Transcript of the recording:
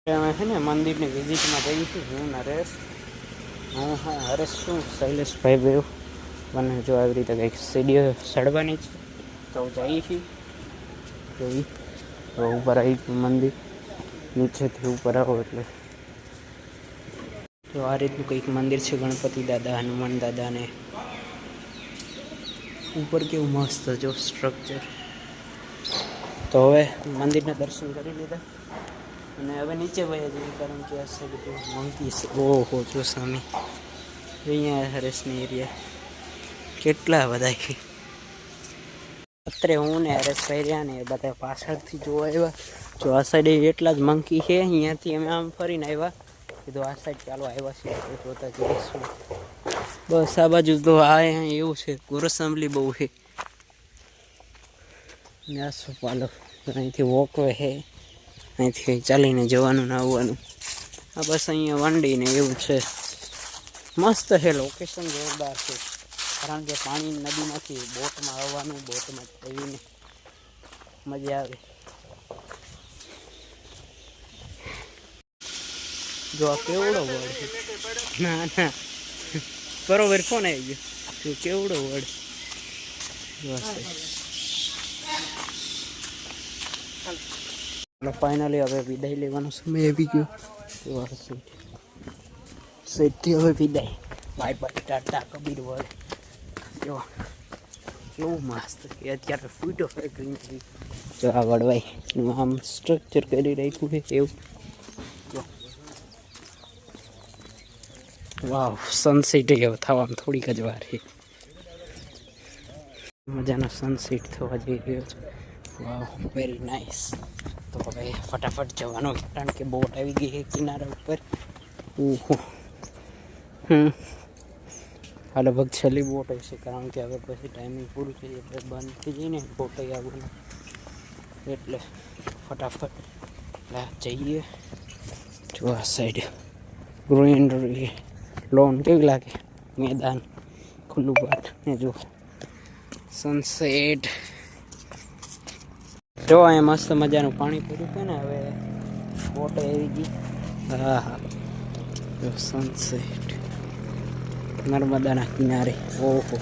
અમે છે ને મંદિરની વિઝિટમાં જઈ છું હું નરેશ હું હરેશ છું શૈલેષભાઈ બેવ મને જો આવી રીતે કંઈક સીડીઓ ચડવાની છે તો જઈએ છીએ જોઈ તો ઉપર આવી મંદિર નીચેથી ઉપર આવો એટલે તો આ રીતનું કંઈક મંદિર છે ગણપતિ દાદા હનુમાન દાદાને ઉપર કેવું મસ્ત જો સ્ટ્રક્ચર તો હવે મંદિરના દર્શન કરી લીધા અને હવે નીચે વયા જઈએ કારણ કે આ સાઈડ બધું મંકી છે ઓહો જો સામે અહીંયા હરેશની એરિયા કેટલા બધા અત્યારે હું ને હરેશભાઈ રહ્યા ને બધા પાછળથી જોવા આવ્યા જો આ સાઈડ એટલા જ મંકી છે અહીંયાથી અમે આમ ફરીને આવ્યા કીધું આ સાઈડ ચાલો આવ્યા છે જોતા જઈશું બસ આ બાજુ તો આ એવું છે ગોરસંબલી બહુ છે શું પાલો અહીંથી વોકવે છે અહીંથી ચાલીને જવાનું ને આવવાનું આ બસ અહીંયા વંડી ને એવું છે મસ્ત છે લોકેશન જોરદાર છે કારણ કે પાણી નદીમાંથી બોટમાં આવવાનું બોટમાં જઈને મજા આવે જો આ કેવડો વડ છે ના ના બરોબર ફોન આવી ગયો જો કેવડો વડ ફાઇનલી હવે વિદાય લેવાનો સમય આવી ગયો સીટથી હવે વિદાય બાય બાય ટાટા કબીર વડ જો કેવું મસ્ત કે અત્યારે ફૂટો ગ્રીનરી જો આ વડવાઈ આમ સ્ટ્રક્ચર કરી રાખ્યું છે એવું જો વાવ સનસેટ એવો થવામાં થોડીક જ વાર છે મજાનો સનસેટ થવા જઈ રહ્યો છે વાવ વેરી નાઇસ તો હવે ફટાફટ જવાનું કારણ કે બોટ આવી ગઈ છે કિનારા ઉપર ઓહો આ લગભગ છેલ્લી બોટ હશે કારણ કે હવે પછી ટાઈમિંગ પૂરું થઈ જાય એટલે બંધ થઈ જઈને બોટ આવવાનું એટલે ફટાફટ જઈએ જો આ સાઈડ ગ્રીનરી લોન કેવી લાગે મેદાન ખુલ્લું પાટ ને જો સનસેટ જો અહીંયા મસ્ત મજાનું પાણી પૂરું છે ને હવે બોટ આવી ગઈ હા હા સનસેટ નર્મદાના કિનારે ઓહો